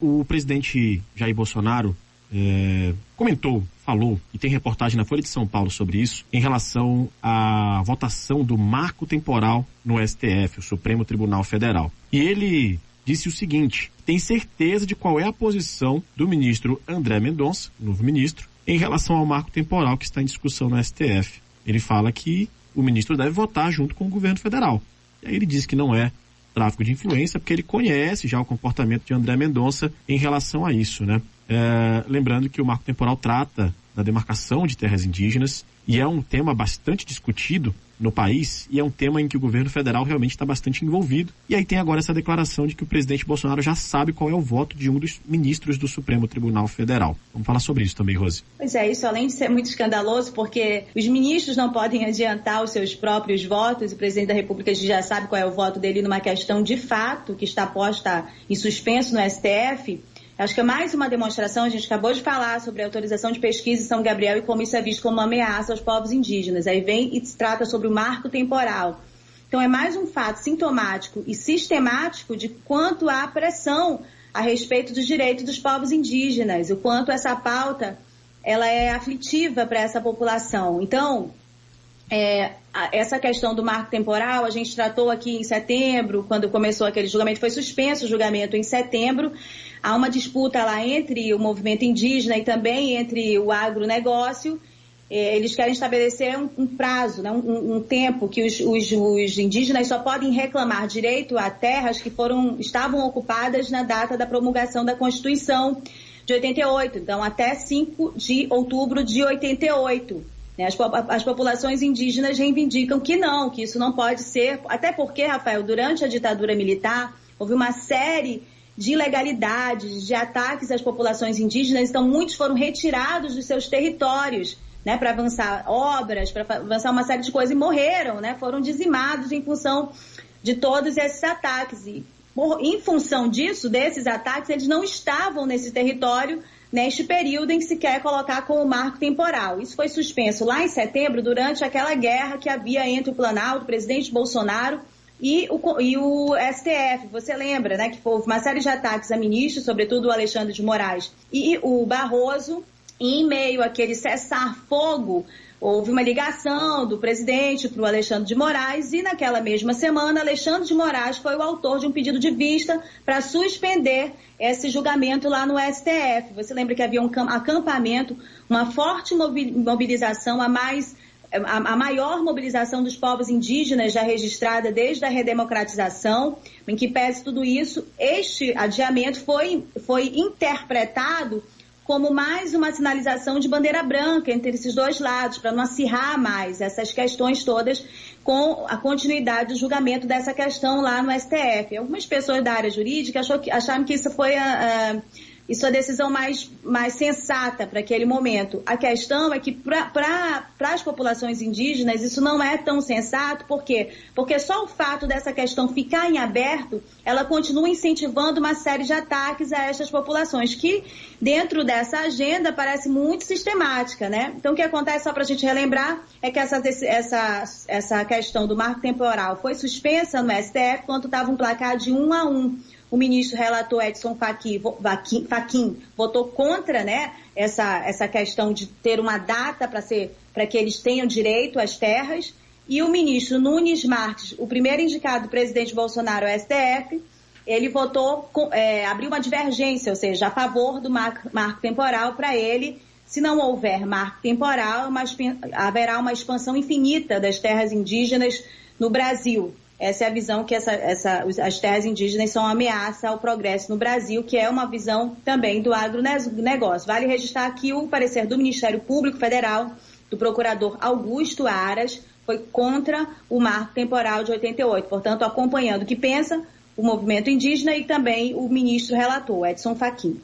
O presidente Jair Bolsonaro falou, e tem reportagem na Folha de São Paulo sobre isso, em relação à votação do marco temporal no STF, o Supremo Tribunal Federal. E ele disse o seguinte: tem certeza de qual é a posição do ministro André Mendonça, novo ministro, em relação ao marco temporal que está em discussão no STF. Ele fala que o ministro deve votar junto com o governo federal. E aí ele diz que não é tráfico de influência, porque ele conhece já o comportamento de André Mendonça em relação a isso, né? Lembrando que o marco temporal trata da demarcação de terras indígenas e é um tema bastante discutido no país e é um tema em que o governo federal realmente está bastante envolvido. E aí tem agora essa declaração de que o presidente Bolsonaro já sabe qual é o voto de um dos ministros do Supremo Tribunal Federal. Vamos falar sobre isso também, Rose. Pois é, isso além de ser muito escandaloso, porque os ministros não podem adiantar os seus próprios votos, o presidente da República já sabe qual é o voto dele numa questão de fato que está posta em suspenso no STF. Acho que é mais uma demonstração, a gente acabou de falar sobre a autorização de pesquisa em São Gabriel e como isso é visto como uma ameaça aos povos indígenas. Aí vem e se trata sobre o marco temporal. Então é mais um fato sintomático e sistemático de quanto há pressão a respeito dos direitos dos povos indígenas, o quanto essa pauta ela é aflitiva para essa população. Então, essa questão do marco temporal, a gente tratou aqui em setembro, quando começou aquele julgamento, foi suspenso o julgamento em setembro. Há uma disputa lá entre o movimento indígena e também entre o agronegócio. Eles querem estabelecer um prazo, né, um tempo que os indígenas só podem reclamar direito a terras que estavam ocupadas na data da promulgação da Constituição de 88, então até 5 de outubro de 88. As populações indígenas reivindicam que não, que isso não pode ser, até porque, Rafael, durante a ditadura militar, houve uma série de ilegalidades, de ataques às populações indígenas, então muitos foram retirados dos seus territórios, né, para avançar obras, para avançar uma série de coisas, e morreram, né, foram dizimados em função de todos esses ataques. E, em função desses ataques, eles não estavam nesse território neste período em que se quer colocar como marco temporal. Isso foi suspenso lá em setembro, durante aquela guerra que havia entre o Planalto, o presidente Bolsonaro e o STF. Você lembra, né, que houve uma série de ataques a ministros, sobretudo o Alexandre de Moraes e o Barroso, e em meio àquele cessar-fogo, houve uma ligação do presidente para o Alexandre de Moraes e naquela mesma semana, Alexandre de Moraes foi o autor de um pedido de vista para suspender esse julgamento lá no STF. Você lembra que havia um acampamento, uma forte mobilização, a maior mobilização dos povos indígenas já registrada desde a redemocratização, em que pese tudo isso, este adiamento foi interpretado como mais uma sinalização de bandeira branca entre esses dois lados, para não acirrar mais essas questões todas com a continuidade do julgamento dessa questão lá no STF. Algumas pessoas da área jurídica acharam que isso foi a decisão mais sensata para aquele momento. A questão é que para as populações indígenas isso não é tão sensato. Por quê? Porque só o fato dessa questão ficar em aberto, ela continua incentivando uma série de ataques a estas populações, que dentro dessa agenda parece muito sistemática, né? Então o que acontece, só para a gente relembrar, é que essa questão do marco temporal foi suspensa no STF quando estava um placar de 1-1. O ministro relator Edson Fachin votou contra, né, essa questão de ter uma data para que eles tenham direito às terras. E o ministro Nunes Marques, o primeiro indicado do presidente Bolsonaro ao STF, ele votou, abriu uma divergência, ou seja, a favor do marco temporal. Para ele, se não houver marco temporal, haverá uma expansão infinita das terras indígenas no Brasil. Essa é a visão que as terras indígenas são uma ameaça ao progresso no Brasil, que é uma visão também do agronegócio. Vale registrar aqui o parecer do Ministério Público Federal, do procurador Augusto Aras, foi contra o marco temporal de 88, portanto, acompanhando o que pensa o movimento indígena e também o ministro relator, Edson Fachin.